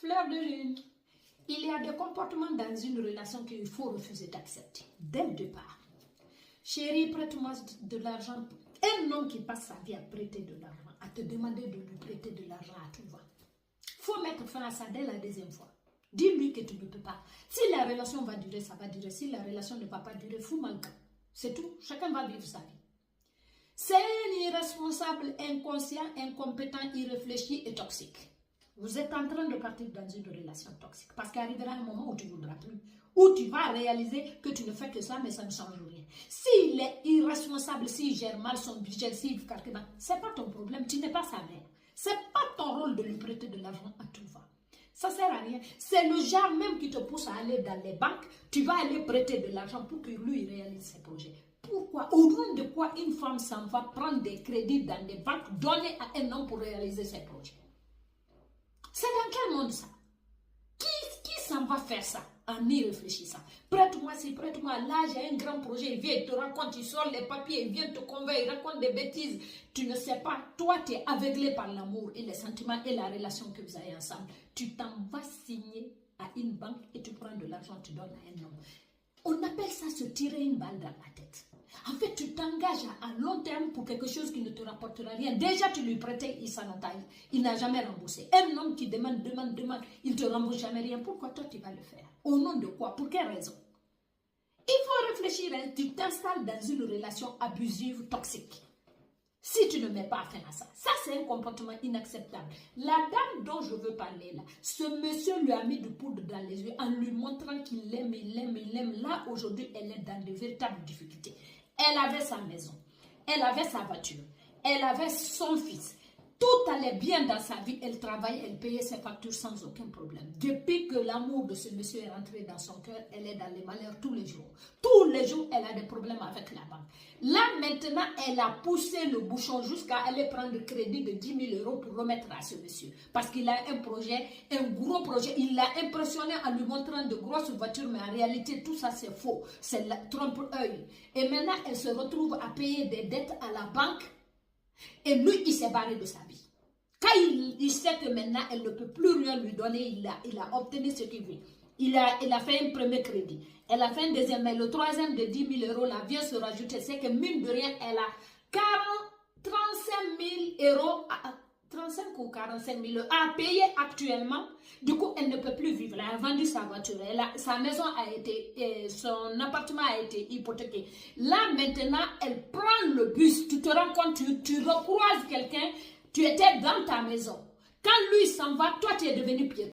Fleur de lune. Il y a des comportements dans une relation qu'il faut refuser d'accepter dès le départ. Chérie, prête-moi de l'argent. Un homme qui passe sa vie à prêter de l'argent, à te demander de lui prêter de l'argent à tout va. Il faut mettre fin à ça dès la deuxième fois. Dis-lui que tu ne peux pas. Si la relation va durer, ça va durer. Si la relation ne va pas durer, fous manquant. C'est tout. Chacun va vivre sa vie. C'est un irresponsable, inconscient, incompétent, irréfléchi et toxique. Vous êtes en train de partir dans une relation toxique parce qu'arrivera un moment où tu ne voudras plus, où tu vas réaliser que tu ne fais que ça, mais ça ne change rien. S'il est irresponsable, s'il gère mal son budget, s'il ce n'est pas ton problème, tu n'es pas sa mère. Ce n'est pas ton rôle de lui prêter de l'argent à tout va. Ça ne sert à rien. C'est le genre même qui te pousse à aller dans les banques, tu vas aller prêter de l'argent pour que lui réalise ses projets. Pourquoi? Au nom de quoi une femme s'en va prendre des crédits dans des banques donnés à un homme pour réaliser ses projets? C'est dans quel monde ça? Qui s'en va faire ça en y réfléchissant? Prête-moi ci, prête-moi là, j'ai un grand projet, il vient, il te raconte, il sort les papiers, il vient te convaincre, il raconte des bêtises. Tu ne sais pas, toi tu es aveuglé par l'amour et les sentiments et la relation que vous avez ensemble. Tu t'en vas signer à une banque et tu prends de l'argent, tu donnes à un homme. On appelle ça se tirer une balle dans la tête. En fait, tu t'engages à long terme pour quelque chose qui ne te rapportera rien. Déjà, tu lui prêtais, il n'a jamais remboursé. Un homme qui demande, il ne te rembourse jamais rien. Pourquoi toi, tu vas le faire? Au nom de quoi? Pour quelle raison? Il faut réfléchir. Hein? Tu t'installes dans une relation abusive, toxique. Si tu ne mets pas fin à ça, ça c'est un comportement inacceptable. La dame dont je veux parler là, ce monsieur lui a mis du poudre dans les yeux en lui montrant qu'il l'aime, il l'aime. Là aujourd'hui, elle est dans de véritables difficultés. Elle avait sa maison, elle avait sa voiture, elle avait son fils. Tout allait bien dans sa vie, elle travaillait, elle payait ses factures sans aucun problème. Depuis que l'amour de ce monsieur est rentré dans son cœur, elle est dans les malheurs tous les jours. Tous les jours, elle a des problèmes avec la banque. Là, maintenant, elle a poussé le bouchon jusqu'à aller prendre le crédit de 10 000 € pour remettre à ce monsieur. Parce qu'il a un projet, un gros projet. Il l'a impressionné en lui montrant de grosses voitures, mais en réalité, tout ça, c'est faux. C'est la trompe-œil. Et maintenant, elle se retrouve à payer des dettes à la banque. Et lui, il s'est barré de sa vie. Quand il sait que maintenant, elle ne peut plus rien lui donner, il a obtenu ce qu'il veut. Il a fait un premier crédit. Elle a fait un deuxième, mais le troisième de 10 000 € là vient se rajouter. C'est que mine de rien, elle a 35 000 €, 35 ou 45 000 € à payer actuellement. Du coup, elle ne peut plus vivre. Elle a vendu sa voiture. Sa maison a été, son appartement a été hypothéqué. Là, maintenant, elle prend le bus. Tu te rends compte, tu recroises quelqu'un, tu étais dans ta maison. Quand lui s'en va, toi, tu es devenu piéton.